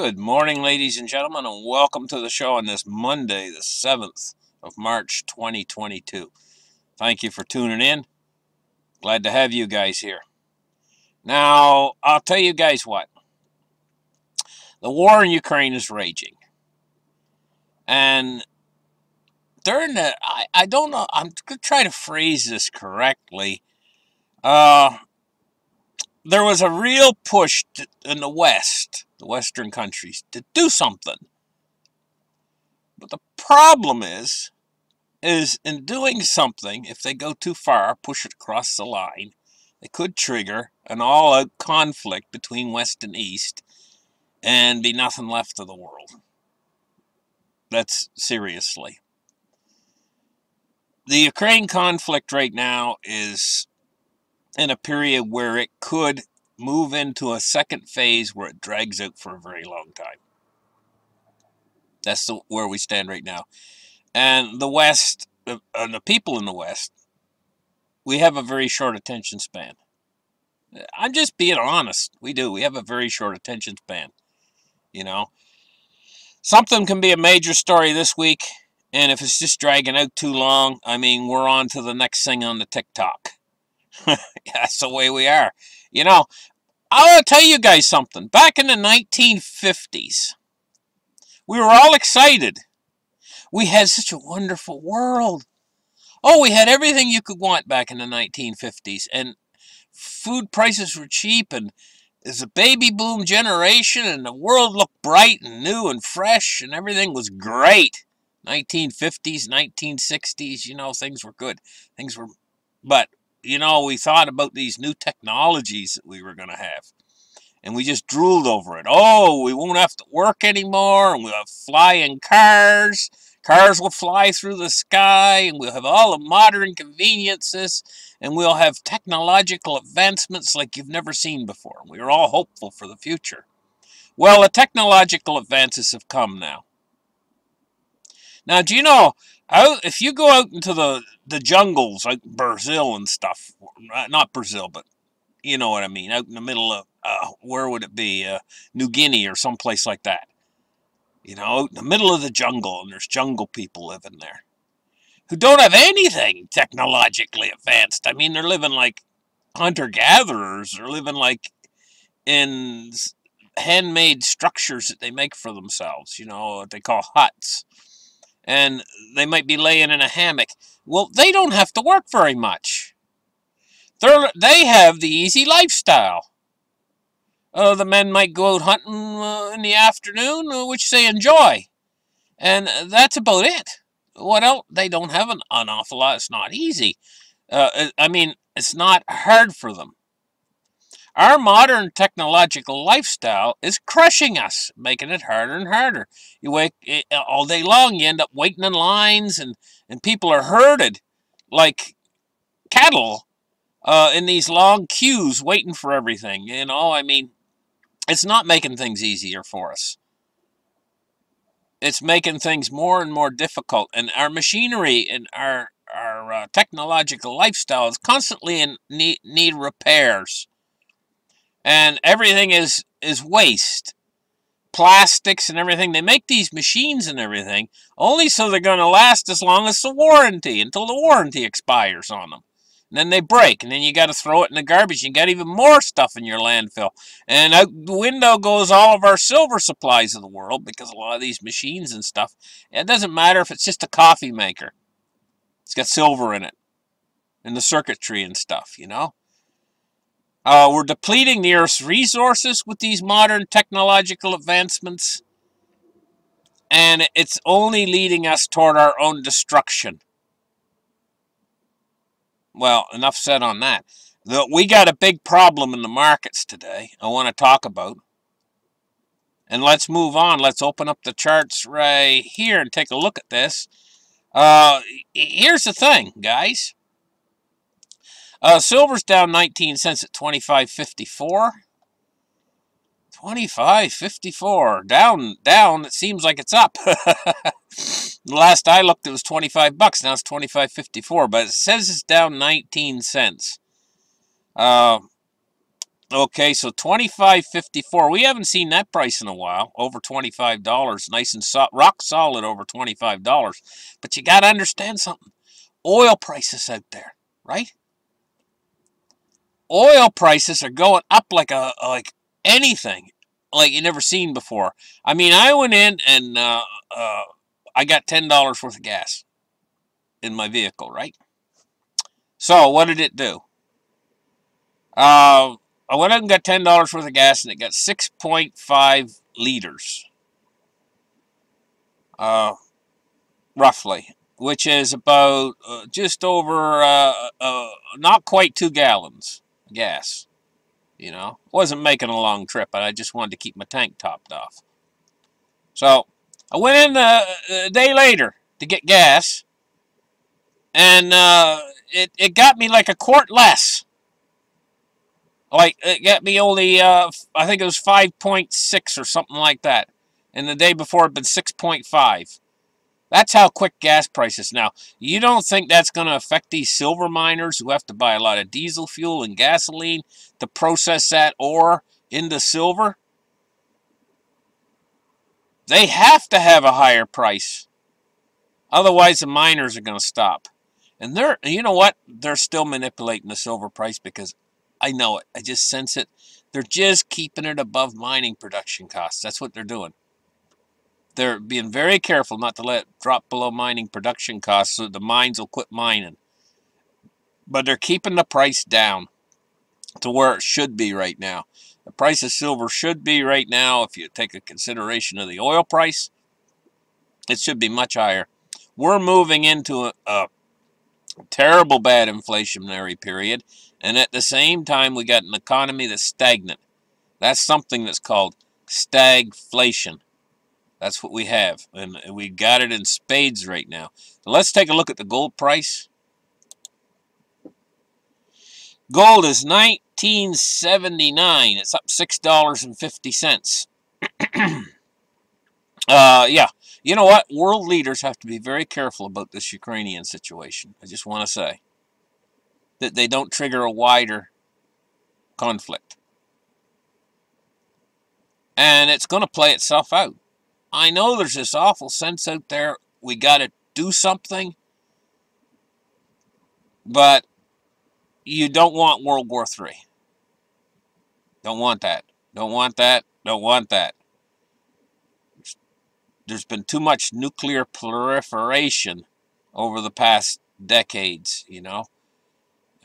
Good morning, ladies and gentlemen, and welcome to the show on this Monday, the 7th of March, 2022. Thank you for tuning in. Glad to have you guys here. Now, I'll tell you guys what. The war in Ukraine is raging. And during the, I don't know, I'm going to try to phrase this correctly. There was a real push in the West, the Western countries, to do something. But the problem is in doing something, if they go too far, push it across the line, they could trigger an all-out conflict between West and East and be nothing left of the world. That's seriously. The Ukraine conflict right now is in a period where it could move into a second phase where it drags out for a very long time. That's where we stand right now. And the West, and the people in the West, we have a very short attention span. I'm just being honest. We do. We have a very short attention span. You know, something can be a major story this week, and if it's just dragging out too long, I mean, we're on to the next thing on the TikTok. That's the way we are. You know, I want to tell you guys something. Back in the 1950s, we were all excited. We had such a wonderful world. Oh, we had everything you could want back in the 1950s, and food prices were cheap, and it's a baby boom generation, and the world looked bright and new and fresh, and everything was great. 1950s, 1960s, you know, things were good. But, you know, we thought about these new technologies that we were going to have, and we just drooled over it. Oh, we won't have to work anymore, and we'll have flying cars. Cars will fly through the sky, and we'll have all the modern conveniences, and we'll have technological advancements like you've never seen before. We are all hopeful for the future. Well, the technological advances have come now. Now, do you know, if you go out into the jungles, like Brazil and stuff, not Brazil, but you know what I mean, out in the middle of, where would it be, New Guinea or someplace like that. You know, out in the middle of the jungle, and there's jungle people living there who don't have anything technologically advanced. I mean, they're living like hunter-gatherers. They're living like in handmade structures that they make for themselves, you know, what they call huts. And they might be laying in a hammock. Well, they don't have to work very much. They have the easy lifestyle. The men might go out hunting in the afternoon, which they enjoy. And that's about it. What else? They don't have an awful lot. It's not easy. I mean, it's not hard for them. Our modern technological lifestyle is crushing us, making it harder and harder. You wait all day long, you end up waiting in lines, and people are herded like cattle in these long queues waiting for everything. You know, I mean, it's not making things easier for us. It's making things more and more difficult. And our machinery and our technological lifestyle is constantly in need repairs. And everything is waste. Plastics and everything. They make these machines and everything only so they're going to last as long as the warranty, until the warranty expires on them. And then they break, and then you got to throw it in the garbage. You got even more stuff in your landfill. And out the window goes all of our silver supplies of the world, because a lot of these machines and stuff, it doesn't matter if it's just a coffee maker. It's got silver in it, and the circuitry and stuff, you know. We're depleting the Earth's resources with these modern technological advancements, and it's only leading us toward our own destruction. Well, enough said on that. We got a big problem in the markets today I want to talk about. And let's move on. Let's open up the charts right here and take a look at this. Here's the thing, guys. Silver's down 19 cents at $25.54. $25.54. Down. It seems like it's up. The last I looked, it was 25 bucks. Now it's 25.54, but it says it's down 19 cents. Okay, Okay, so $25.54. We haven't seen that price in a while. Over $25, nice and rock solid over $25. But you got to understand something. Oil prices out there, right? Oil prices are going up like anything, like you never seen before. I mean, I went in and I got $10 worth of gas in my vehicle, right? So what did it do? I went out and got $10 worth of gas, and it got 6.5 liters, roughly, which is about just over, not quite 2 gallons of gas. You know, wasn't making a long trip, but I just wanted to keep my tank topped off. So I went in a day later to get gas, and it got me like a quart less. Like, it got me only, I think it was 5.6 or something like that. And the day before it had been 6.5. That's how quick gas prices now. You don't think that's going to affect these silver miners who have to buy a lot of diesel fuel and gasoline to process that ore into silver? They have to have a higher price. Otherwise, the miners are going to stop. And you know what? They're still manipulating the silver price because I know it. I just sense it. They're just keeping it above mining production costs. That's what they're doing. They're being very careful not to let it drop below mining production costs so the mines will quit mining. But they're keeping the price down to where it should be right now. The price of silver should be right now, if you take a consideration of the oil price, it should be much higher. We're moving into a terrible bad inflationary period, and at the same time we got an economy that's stagnant. That's something that's called stagflation. That's what we have, and we got it in spades right now. So let's take a look at the gold price. Gold is $19.79. It's up $6.50. Yeah. You know what? World leaders have to be very careful about this Ukrainian situation. I just want to say that they don't trigger a wider conflict. And it's going to play itself out. I know there's this awful sense out there, we got to do something, but you don't want World War III. Don't want that. Don't want that. Don't want that. There's been too much nuclear proliferation over the past decades, you know.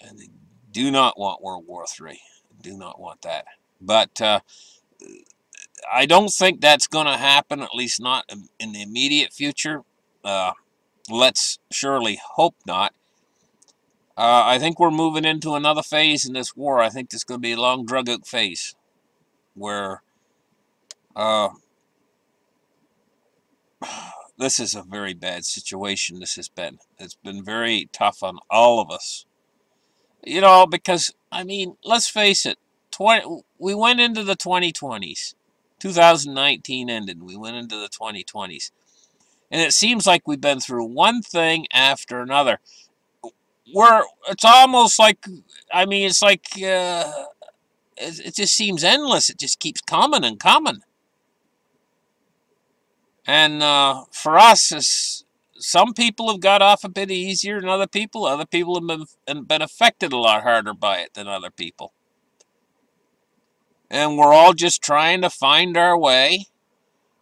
And they do not want World War III. Do not want that. But I don't think that's going to happen, at least not in the immediate future. Let's surely hope not. I think we're moving into another phase in this war. I think this is going to be a long, drug-out phase where this is a very bad situation. It's been very tough on all of us. You know, because, I mean, let's face it, we went into the 2020s. 2019 ended, we went into the 2020s. And it seems like we've been through one thing after another. It's almost like, I mean, it's like, it just seems endless. It just keeps coming and coming. And for us, some people have got off a bit easier than other people. Other people have been affected a lot harder by it than other people. And we're all just trying to find our way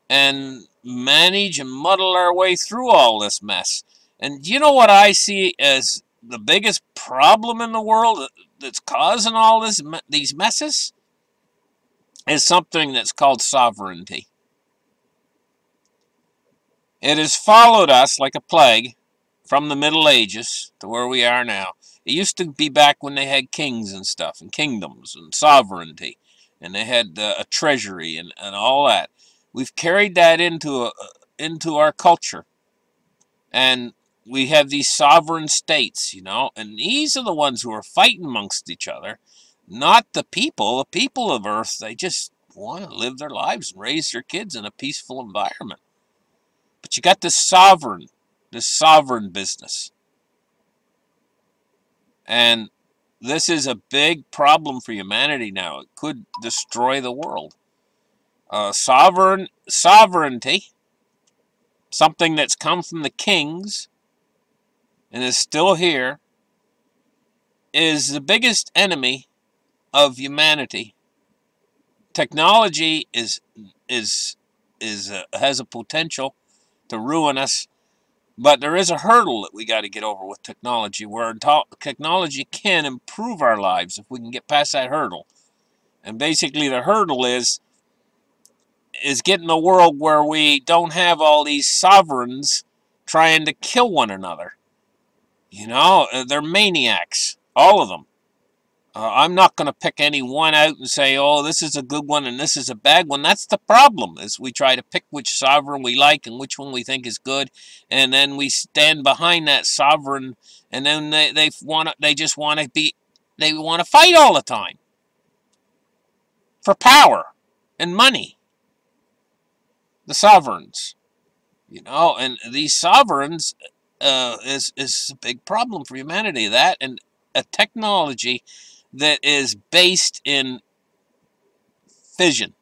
and manage and muddle our way through all this mess. And you know what I see as the biggest problem in the world that's causing all these messes? Is something that's called sovereignty. It has followed us like a plague from the Middle Ages to where we are now. It used to be back when they had kings and stuff, and kingdoms, and sovereignty, and they had a treasury and all that. We've carried that into our culture, and we have these sovereign states, you know, and these are the ones who are fighting amongst each other, not the people. The people of Earth, they just want to live their lives and raise their kids in a peaceful environment. But you got this sovereign business. And this is a big problem for humanity now. It could destroy the world. Sovereignty, something that's come from the kings and is still here, is the biggest enemy of humanity. Technology has a potential to ruin us, but there is a hurdle that we got to get over with technology, where technology can improve our lives if we can get past that hurdle. And basically the hurdle is getting a world where we don't have all these sovereigns trying to kill one another. You know, they're maniacs, all of them. I'm not going to pick any one out and say, oh, this is a good one and this is a bad one. That's the problem, is we try to pick which sovereign we like and which one we think is good, and then we stand behind that sovereign, and then they just want to fight all the time for power and money. The sovereigns, you know, and these sovereigns is a big problem for humanity. That and a technology that is based in fission,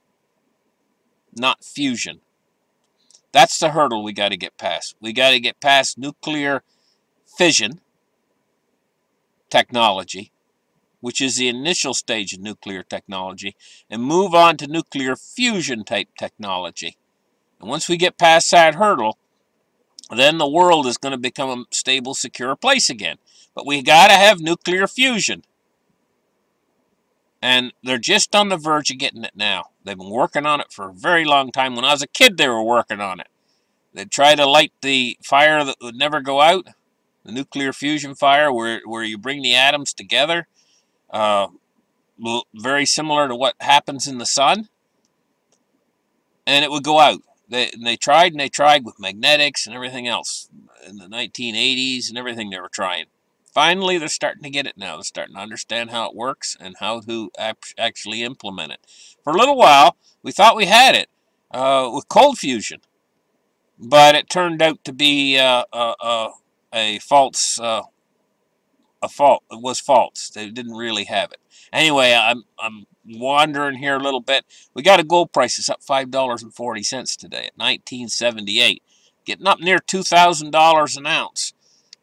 not fusion. That's the hurdle we got to get past. We got to get past nuclear fission technology, which is the initial stage of nuclear technology, and move on to nuclear fusion type technology. And once we get past that hurdle, then the world is going to become a stable, secure place again. But we got to have nuclear fusion. And they're just on the verge of getting it now. They've been working on it for a very long time. When I was a kid, they were working on it. They'd try to light the fire that would never go out, the nuclear fusion fire, where you bring the atoms together, very similar to what happens in the sun, and it would go out. They tried with magnetics and everything else in the 1980s and everything they were trying. Finally, they're starting to get it now. They're starting to understand how it works and how to actually implement it. For a little while, we thought we had it with cold fusion, but it turned out to be a false. It was false. They didn't really have it. Anyway, I'm wandering here a little bit. We got a gold price that's up $5.40 today at 1978, getting up near $2,000 an ounce.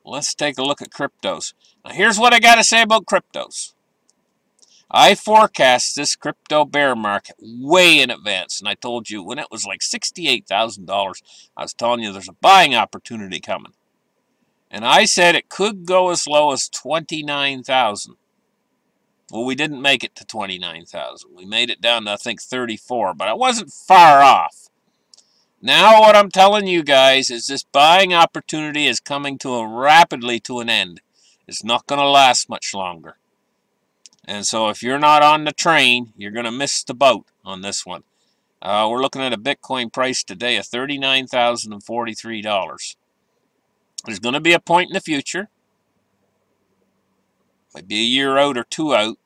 Let's take a look at cryptos. Now, here's what I got to say about cryptos. I forecast this crypto bear market way in advance, and I told you when it was like $68,000, I was telling you there's a buying opportunity coming. And I said it could go as low as 29,000. Well, we didn't make it to 29,000. We made it down to, I think, 34, but I wasn't far off. Now what I'm telling you guys is this buying opportunity is coming rapidly to an end. It's not going to last much longer. And so if you're not on the train, you're going to miss the boat on this one. We're looking at a Bitcoin price today of $39,043. There's going to be a point in the future, might be a year or two out,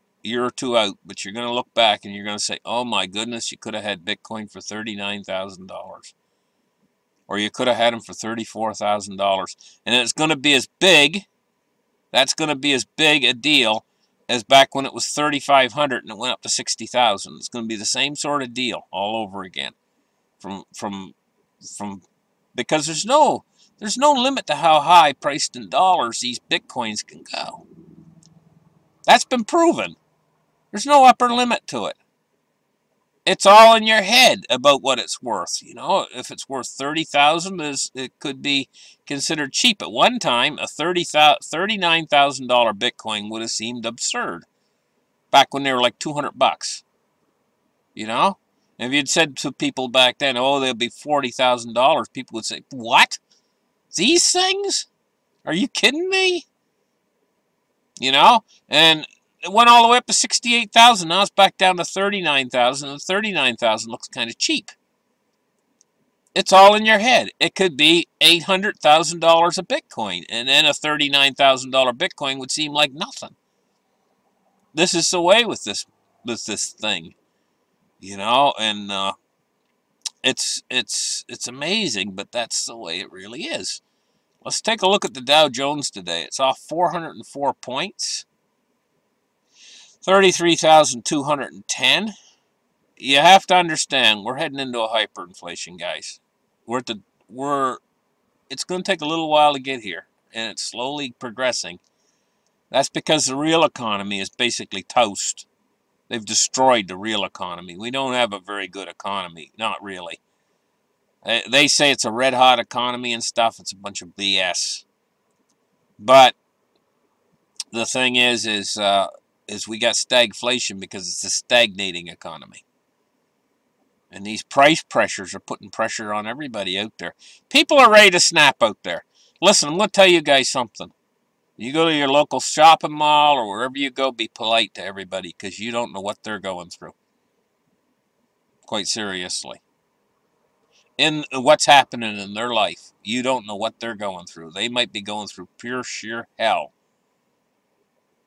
but you're going to look back and you're going to say, oh my goodness, you could have had Bitcoin for $39,000. Or you could have had them for $34,000. And it's going to be as big, that's going to be as big a deal as back when it was 3,500 and it went up to 60,000. It's going to be the same sort of deal all over again. Because there's no limit to how high priced in dollars these Bitcoins can go. That's been proven. There's no upper limit to it. It's all in your head about what it's worth. You know, if it's worth $30,000, it could be considered cheap. At one time, a $39,000 Bitcoin would have seemed absurd. Back when they were like $200. You know? And if you'd said to people back then, oh, they'll be $40,000, people would say, what? These things? Are you kidding me? You know? And it went all the way up to 68,000. Now it's back down to 39,000, and 39,000 looks kind of cheap. It's all in your head. It could be $800,000 a Bitcoin, and then a $39,000 Bitcoin would seem like nothing. This is the way with this thing, you know, and it's amazing, but that's the way it really is. Let's take a look at the Dow Jones today. It's off 404 points. 33,210. You have to understand, we're heading into a hyperinflation, guys. It's going to take a little while to get here, and it's slowly progressing. That's because the real economy is basically toast. They've destroyed the real economy. We don't have a very good economy. Not really. They say it's a red-hot economy and stuff. It's a bunch of BS. But the thing is we got stagflation because it's a stagnating economy. And these price pressures are putting pressure on everybody out there. People are ready to snap out there. Listen, I'm going to tell you guys something. You go to your local shopping mall or wherever you go, be polite to everybody because you don't know what they're going through. Quite seriously. In what's happening in their life, you don't know what they're going through. They might be going through pure sheer hell.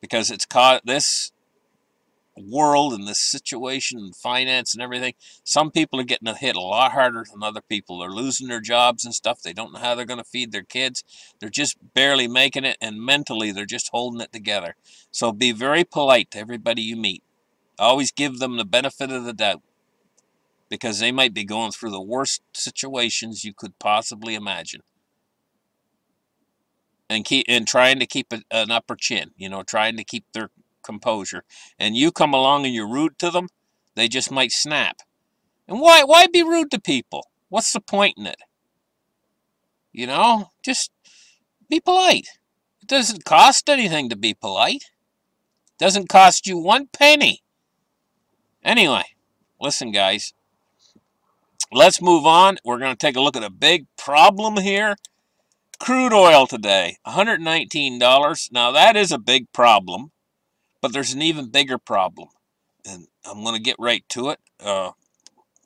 Because it's caught this world and this situation and finance and everything. Some people are getting hit a lot harder than other people. They're losing their jobs and stuff. They don't know how they're going to feed their kids. They're just barely making it, and mentally they're just holding it together. So be very polite to everybody you meet. Always give them the benefit of the doubt, because they might be going through the worst situations you could possibly imagine. And trying to keep an upper chin, trying to keep their composure. And you come along and you're rude to them, they just might snap. And why be rude to people? What's the point in it? Just be polite. It doesn't cost anything to be polite. It doesn't cost you one penny. Anyway, listen, guys. Let's move on. We're going to take a look at a big problem here. Crude oil today, $119. Now, that is a big problem, but there's an even bigger problem. And I'm going to get right to it.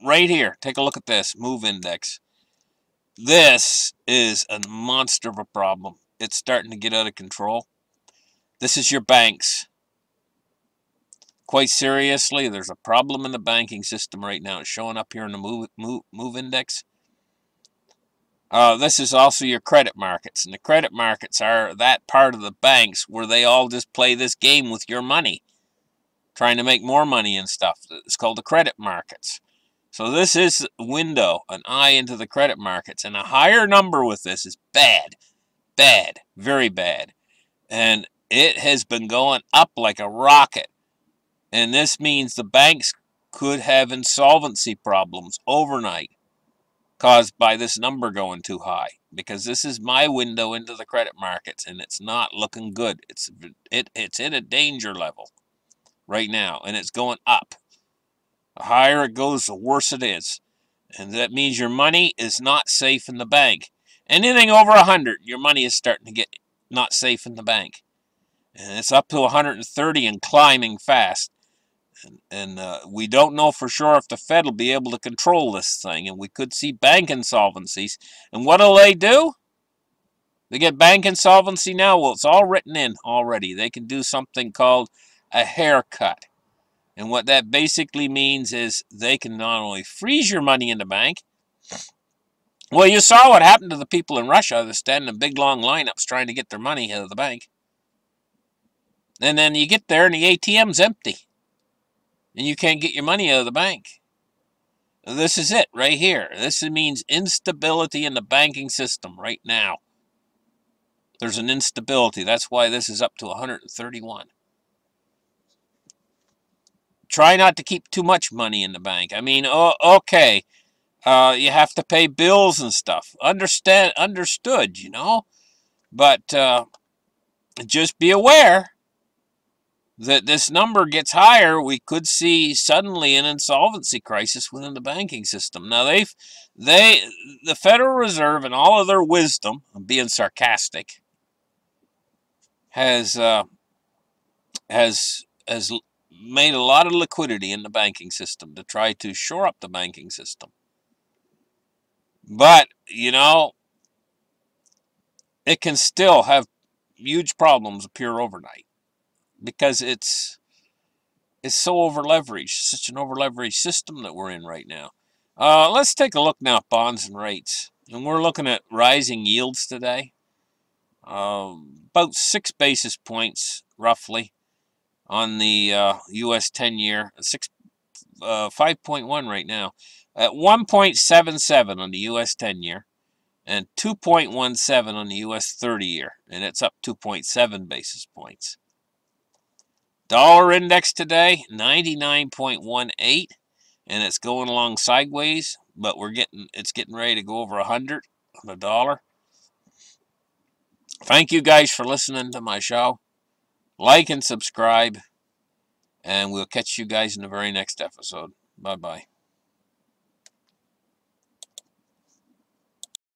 Right here, take a look at this move index. This is a monster of a problem. It's starting to get out of control. This is your banks. Quite seriously, there's a problem in the banking system right now. It's showing up here in the move index. This is also your credit markets. And the credit markets are that part of the banks where they all just play this game with your money, trying to make more money and stuff. It's called the credit markets. So this is a window, an eye into the credit markets. And a higher number with this is bad. Bad. Very bad. And it has been going up like a rocket. And this means the banks could have insolvency problems overnight caused by this number going too high. Because this is my window into the credit markets, and it's not looking good. It's in a danger level right now, and it's going up. The higher it goes, the worse it is. And that means your money is not safe in the bank. Anything over 100, your money is starting to get not safe in the bank. And it's up to 130 and climbing fast. And we don't know for sure if the Fed will be able to control this thing. And we could see bank insolvencies. And what do? They get bank insolvency now? Well, it's all written in already. They can do something called a haircut. And what that basically means is they can not only freeze your money in the bank. Well, you saw what happened to the people in Russia. They're standing in big, long lineups trying to get their money out of the bank. And then you get there and the ATM's empty. And you can't get your money out of the bank. This is it right here. This means instability in the banking system right now. There's an instability. That's why this is up to 131. Try not to keep too much money in the bank. I mean, okay, you have to pay bills and stuff. Understood, But just be aware that this number gets higher. We could see suddenly an insolvency crisis within the banking system. Now, the Federal Reserve, in all of their wisdom, I'm being sarcastic, has made a lot of liquidity in the banking system to try to shore up the banking system. But, it can still have huge problems appear overnight because it's so over-leveraged, such an over-leveraged system that we're in right now. Let's take a look now at bonds and rates. And we're looking at rising yields today. About 6 basis points, roughly. on the U.S. 10-year, 5.1 right now, at 1.77 on the U.S. 10-year, and 2.17 on the U.S. 30-year, and it's up 2.7 basis points. Dollar index today, 99.18, and it's going along sideways, but it's getting ready to go over 100 on the dollar. Thank you guys for listening to my show. Like and subscribe, and we'll catch you guys in the very next episode. Bye-bye.